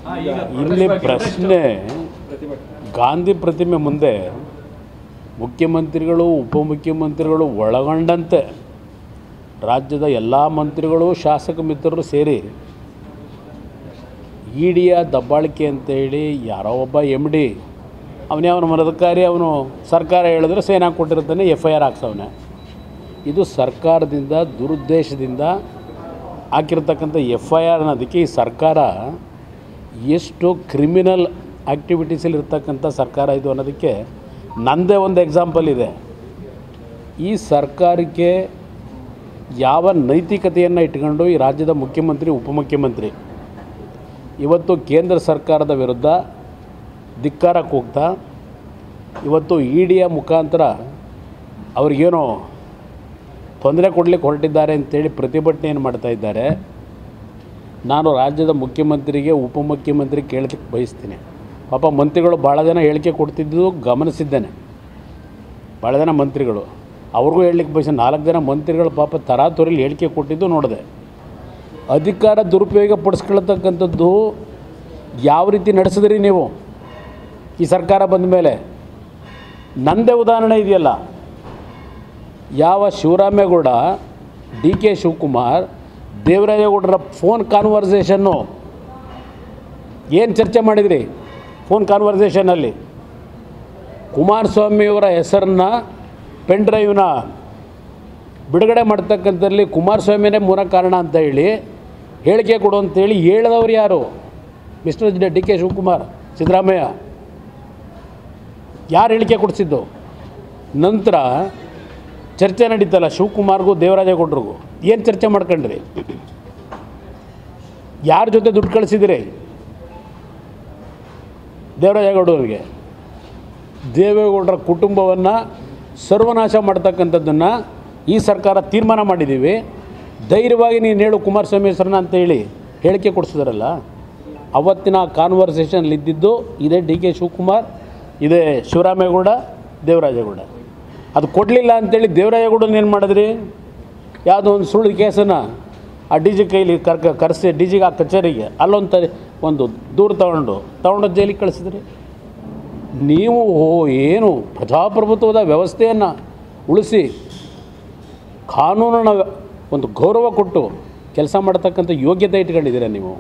ಇಲ್ಲಿ ಪ್ರಶ್ನೆ ಗಾಂಧಿ ಪ್ರತಿಮೆ ಮುಂದೆ ಮುಖ್ಯಮಂತ್ರಿಗಳು ಉಪಮುಖ್ಯಮಂತ್ರಿಗಳು ಒಳಗೊಂಡಂತೆ ರಾಜ್ಯದ ಎಲ್ಲ ಮಂತ್ರಿಗಳು ಶಾಸಕ ಮಿತ್ರರು ಸೇರಿ ಇಡಿಯ ದಬ್ಬಾಳಿಕೆ ಅಂತೇಳಿ ಯಾರೋ ಒಬ್ಬ ಎಮ್ ಡಿ ಅವನ ಮನದಕಾರಿ ಅವನು ಸರ್ಕಾರ ಹೇಳಿದ್ರೆ ಸೇನಾ ಕೊಟ್ಟಿರ್ತಾನೆ FIR ಹಾಕ್ಸವನೆ. ಇದು ಸರ್ಕಾರದಿಂದ ದುರುದ್ದೇಶದಿಂದ ಹಾಕಿರ್ತಕ್ಕಂಥ FIR ಅನ್ನೋದಕ್ಕೆ ಈ ಸರ್ಕಾರ ಎಷ್ಟು ಕ್ರಿಮಿನಲ್ ಆ್ಯಕ್ಟಿವಿಟೀಸಲ್ಲಿರ್ತಕ್ಕಂಥ ಸರ್ಕಾರ ಇದು ಅನ್ನೋದಕ್ಕೆ ನನ್ನದೇ ಒಂದು ಎಕ್ಸಾಂಪಲ್ ಇದೆ. ಈ ಸರ್ಕಾರಕ್ಕೆ ಯಾವ ನೈತಿಕತೆಯನ್ನು ಇಟ್ಕೊಂಡು ಈ ರಾಜ್ಯದ ಮುಖ್ಯಮಂತ್ರಿ ಉಪಮುಖ್ಯಮಂತ್ರಿ ಇವತ್ತು ಕೇಂದ್ರ ಸರ್ಕಾರದ ವಿರುದ್ಧ ಧಿಕ್ಕಾರ ಕೂಗ್ತಾ ಇವತ್ತು ಇಡಿಯ ಮುಖಾಂತರ ಅವ್ರಿಗೇನೋ ತೊಂದರೆ ಕೊಡಲಿಕ್ಕೆ ಹೊರಟಿದ್ದಾರೆ ಅಂತೇಳಿ ಪ್ರತಿಭಟನೆಯನ್ನು ಮಾಡ್ತಾಯಿದ್ದಾರೆ. ನಾನು ರಾಜ್ಯದ ಮುಖ್ಯಮಂತ್ರಿಗೆ ಉಪಮುಖ್ಯಮಂತ್ರಿ ಕೇಳಲಿಕ್ಕೆ ಬಯಸ್ತೀನಿ. ಪಾಪ ಮಂತ್ರಿಗಳು ಭಾಳ ಜನ ಹೇಳಿಕೆ ಕೊಡ್ತಿದ್ದು ಗಮನಿಸಿದ್ದೇನೆ. ಭಾಳ ಜನ ಮಂತ್ರಿಗಳು ಅವ್ರಿಗೂ ಹೇಳಲಿಕ್ಕೆ ಬಯಸಿ 4 ಜನ ಮಂತ್ರಿಗಳು ಪಾಪ ತರಾತುರಿಲಿ ಹೇಳಿಕೆ ಕೊಟ್ಟಿದ್ದು ನೋಡಿದೆ. ಅಧಿಕಾರ ದುರುಪಯೋಗ ಪಡಿಸ್ಕೊಳ್ತಕ್ಕಂಥದ್ದು ಯಾವ ರೀತಿ ನಡೆಸಿದ್ರಿ ನೀವು ಈ ಸರ್ಕಾರ ಬಂದ ಮೇಲೆ? ನನ್ನದೇ ಉದಾಹರಣೆ ಇದೆಯಲ್ಲ, ಯಾವ ಶಿವರಾಮೇಗೌಡ DK ಶಿವಕುಮಾರ್ ದೇವರಾಜೇಗೌಡರ ಫೋನ್ ಕಾನ್ವರ್ಸೇಷನ್ನು ಏನು ಚರ್ಚೆ ಮಾಡಿದ್ರಿ? ಫೋನ್ ಕಾನ್ವರ್ಸೇಷನಲ್ಲಿ ಕುಮಾರಸ್ವಾಮಿಯವರ ಹೆಸರನ್ನ ಪೆನ್ ಡ್ರೈವ್ನ ಬಿಡುಗಡೆ ಮಾಡ್ತಕ್ಕಂಥದ್ರಲ್ಲಿ ಕುಮಾರಸ್ವಾಮಿನೇ ಮೂಲ ಕಾರಣ ಅಂತ ಹೇಳಿ ಹೇಳಿಕೆ ಕೊಡು ಅಂತೇಳಿ ಹೇಳಿದವರು ಯಾರು? Mister DK Shivakumar, Siddaramaiah. ಯಾರು ಹೇಳಿಕೆ ಕೊಡಿಸಿದ್ದು? ನಂತರ ಚರ್ಚೆ ನಡೀತಲ್ಲ ಶಿವಕುಮಾರ್ಗೂ ದೇವರಾಜೇಗೌಡರಿಗೂ, ಏನು ಚರ್ಚೆ ಮಾಡ್ಕೊಂಡ್ರಿ? ಯಾರ ಜೊತೆ ದುಡ್ಡು ಕಳಿಸಿದಿರಿ? ದೇವರಾಜೇಗೌಡರಿಗೆ. ದೇವೇಗೌಡರ ಕುಟುಂಬವನ್ನು ಸರ್ವನಾಶ ಮಾಡ್ತಕ್ಕಂಥದ್ದನ್ನು ಈ ಸರ್ಕಾರ ತೀರ್ಮಾನ ಮಾಡಿದ್ದೀವಿ, ಧೈರ್ಯವಾಗಿ ನೀನು ಹೇಳು ಕುಮಾರಸ್ವಾಮಿ ಹೆಸರನ್ನ ಅಂತೇಳಿ ಹೇಳಿಕೆ ಕೊಡಿಸಿದ್ರಲ್ಲ. ಅವತ್ತಿನ ಕಾನ್ವರ್ಸೇಷನ್ಲಿದ್ದಿದ್ದು ಇದೇ DK ಶಿವಕುಮಾರ್, ಇದೇ ಶಿವರಾಮೇಗೌಡ, ದೇವರಾಜೇಗೌಡ. ಅದು ಕೊಡಲಿಲ್ಲ ಅಂಥೇಳಿ ದೇವರಾಜೇಗೌಡನ ಏನು ಮಾಡಿದ್ರಿ? ಯಾವುದೋ ಒಂದು ಸುಳ್ಳು ಕೇಸನ್ನು ಆ DG ಕೈಲಿ ಕರೆಸಿ DG ಆ ಕಚೇರಿಗೆ ಒಂದು ದೂರು ತಗೊಂಡು ಜೈಲಿಗೆ ಕಳಿಸಿದ್ರಿ. ನೀವು ಏನು ಪ್ರಜಾಪ್ರಭುತ್ವದ ವ್ಯವಸ್ಥೆಯನ್ನು ಉಳಿಸಿ ಕಾನೂನಿನ ಒಂದು ಗೌರವ ಕೊಟ್ಟು ಕೆಲಸ ಮಾಡ್ತಕ್ಕಂಥ ಯೋಗ್ಯತೆ ಇಟ್ಕೊಂಡಿದ್ದೀರ ನೀವು.